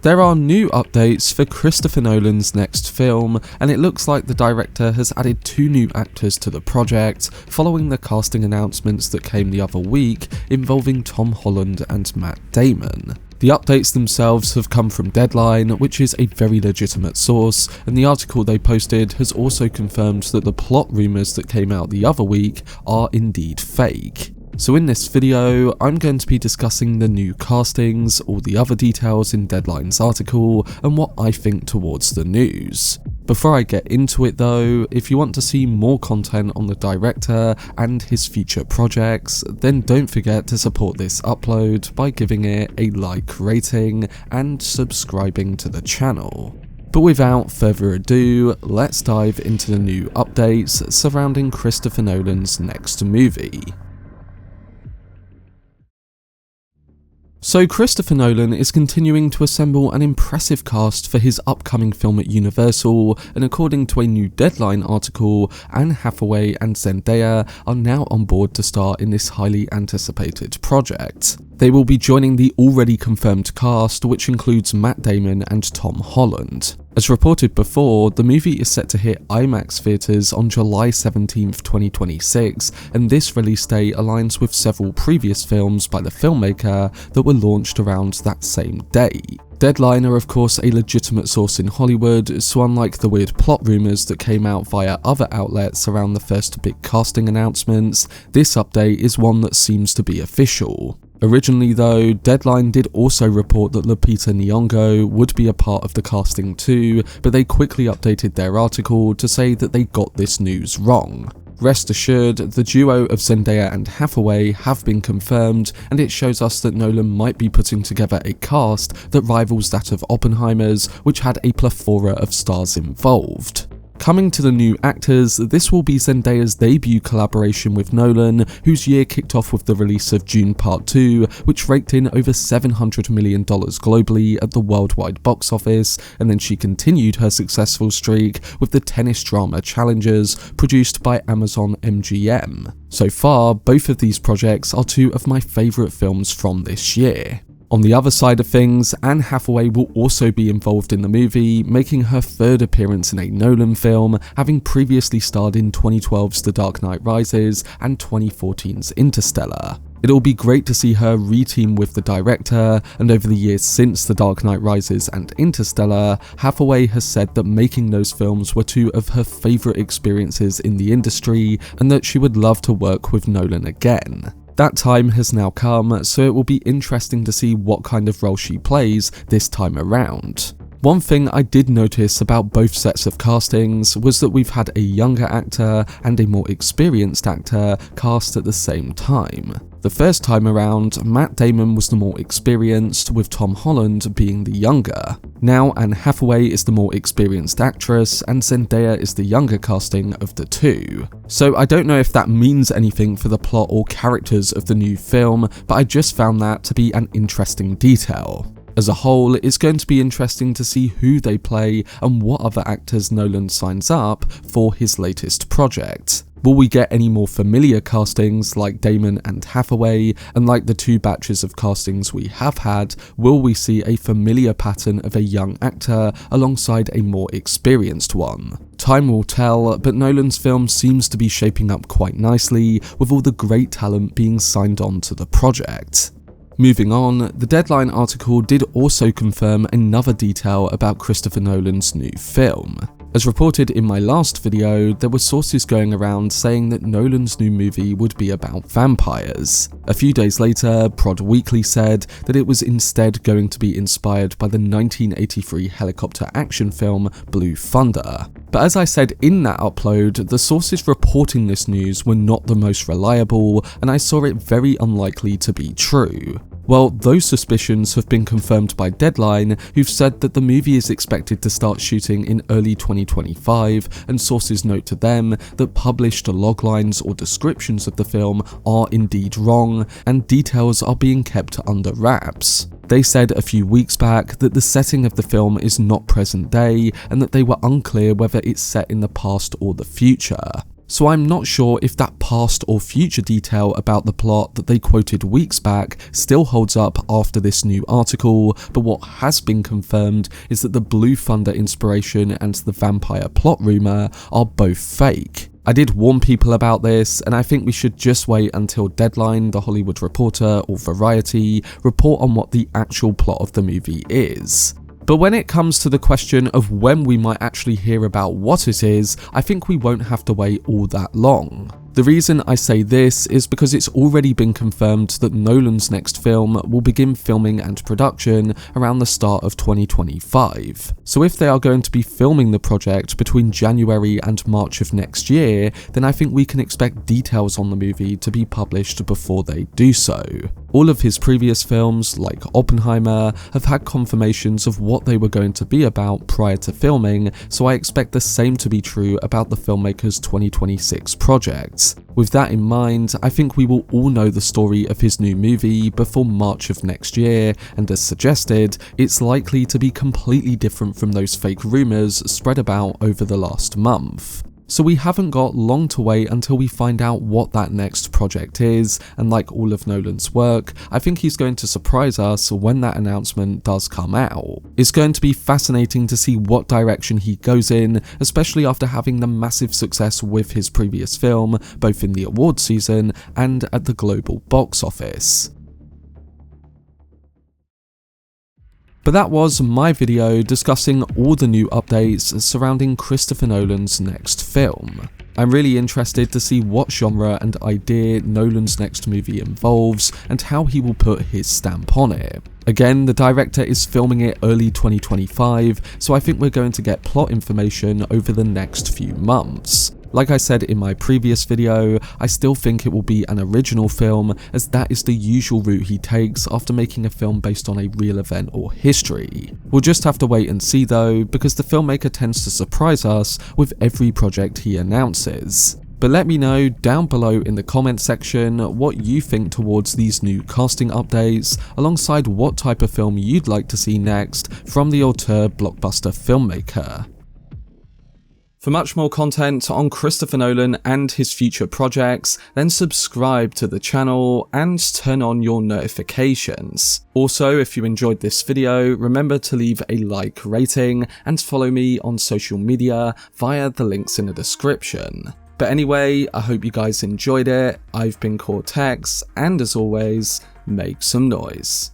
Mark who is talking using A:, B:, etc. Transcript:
A: There are new updates for Christopher Nolan's next film, and it looks like the director has added 2 new actors to the project, following the casting announcements that came the other week involving Tom Holland and Matt Damon. The updates themselves have come from Deadline, which is a very legitimate source, and the article they posted has also confirmed that the plot rumours that came out the other week are indeed fake. So in this video, I'm going to be discussing the new castings, all the other details in Deadline's article, and what I think towards the news. Before I get into it though, if you want to see more content on the director and his future projects, then don't forget to support this upload by giving it a like rating and subscribing to the channel. But without further ado, let's dive into the new updates surrounding Christopher Nolan's next movie. So Christopher Nolan is continuing to assemble an impressive cast for his upcoming film at Universal, and according to a new Deadline article, Anne Hathaway and Zendaya are now on board to star in this highly anticipated project. They will be joining the already confirmed cast, which includes Matt Damon and Tom Holland. As reported before, the movie is set to hit IMAX theatres on July 17th, 2026, and this release date aligns with several previous films by the filmmaker that were launched around that same day. Deadline are of course a legitimate source in Hollywood, so unlike the weird plot rumours that came out via other outlets around the first big casting announcements, this update is one that seems to be official. Originally though, Deadline did also report that Lupita Nyong'o would be a part of the casting too, but they quickly updated their article to say that they got this news wrong. Rest assured, the duo of Zendaya and Hathaway have been confirmed, and it shows us that Nolan might be putting together a cast that rivals that of Oppenheimer's, which had a plethora of stars involved. Coming to the new actors, this will be Zendaya's debut collaboration with Nolan, whose year kicked off with the release of Dune Part 2, which raked in over $700 million globally at the worldwide box office, and then she continued her successful streak with the tennis drama Challengers, produced by Amazon MGM. So far, both of these projects are 2 of my favourite films from this year. On the other side of things, Anne Hathaway will also be involved in the movie, making her 3rd appearance in a Nolan film, having previously starred in 2012's The Dark Knight Rises and 2014's Interstellar. It'll be great to see her re-team with the director, and over the years since The Dark Knight Rises and Interstellar, Hathaway has said that making those films were 2 of her favourite experiences in the industry, and that she would love to work with Nolan again. That time has now come, so it will be interesting to see what kind of role she plays this time around. One thing I did notice about both sets of castings was that we've had a younger actor and a more experienced actor cast at the same time. The first time around, Matt Damon was the more experienced, with Tom Holland being the younger. Now Anne Hathaway is the more experienced actress, and Zendaya is the younger casting of the 2. So I don't know if that means anything for the plot or characters of the new film, but I just found that to be an interesting detail. As a whole, it's going to be interesting to see who they play and what other actors Nolan signs up for his latest project. Will we get any more familiar castings like Damon and Hathaway, and like the 2 batches of castings we have had, will we see a familiar pattern of a young actor alongside a more experienced one? Time will tell, but Nolan's film seems to be shaping up quite nicely, with all the great talent being signed on to the project. Moving on, the Deadline article did also confirm another detail about Christopher Nolan's new film. As reported in my last video, there were sources going around saying that Nolan's new movie would be about vampires. A few days later, Prod Weekly said that it was instead going to be inspired by the 1983 helicopter action film Blue Thunder. But as I said in that upload, the sources reporting this news were not the most reliable, and I saw it very unlikely to be true. Well, those suspicions have been confirmed by Deadline, who've said that the movie is expected to start shooting in early 2025, and sources note to them that published loglines or descriptions of the film are indeed wrong, and details are being kept under wraps. They said a few weeks back that the setting of the film is not present day, and that they were unclear whether it's set in the past or the future. So I'm not sure if that past or future detail about the plot that they quoted weeks back still holds up after this new article, but what has been confirmed is that the Blue Thunder inspiration and the vampire plot rumour are both fake. I did warn people about this, and I think we should just wait until Deadline, The Hollywood Reporter, or Variety report on what the actual plot of the movie is. But when it comes to the question of when we might actually hear about what it is, I think we won't have to wait all that long. The reason I say this is because it's already been confirmed that Nolan's next film will begin filming and production around the start of 2025. So if they are going to be filming the project between January and March of next year, then I think we can expect details on the movie to be published before they do so. All of his previous films, like Oppenheimer, have had confirmations of what they were going to be about prior to filming, so I expect the same to be true about the filmmaker's 2026 project. With that in mind, I think we will all know the story of his new movie before March of next year, and as suggested, it's likely to be completely different from those fake rumours spread about over the last month. So we haven't got long to wait until we find out what that next project is, and like all of Nolan's work, I think he's going to surprise us when that announcement does come out. It's going to be fascinating to see what direction he goes in, especially after having the massive success with his previous film, both in the awards season and at the global box office. But that was my video discussing all the new updates surrounding Christopher Nolan's next film. I'm really interested to see what genre and idea Nolan's next movie involves and how he will put his stamp on it. Again, the director is filming it early 2025, so I think we're going to get plot information over the next few months. Like I said in my previous video, I still think it will be an original film, as that is the usual route he takes after making a film based on a real event or history. We'll just have to wait and see though, because the filmmaker tends to surprise us with every project he announces. But let me know down below in the comment section what you think towards these new casting updates, alongside what type of film you'd like to see next from the auteur blockbuster filmmaker. For much more content on Christopher Nolan and his future projects, then subscribe to the channel and turn on your notifications. Also, if you enjoyed this video, remember to leave a like rating and follow me on social media via the links in the description. But anyway, I hope you guys enjoyed it. I've been Cortex, and as always, make some noise.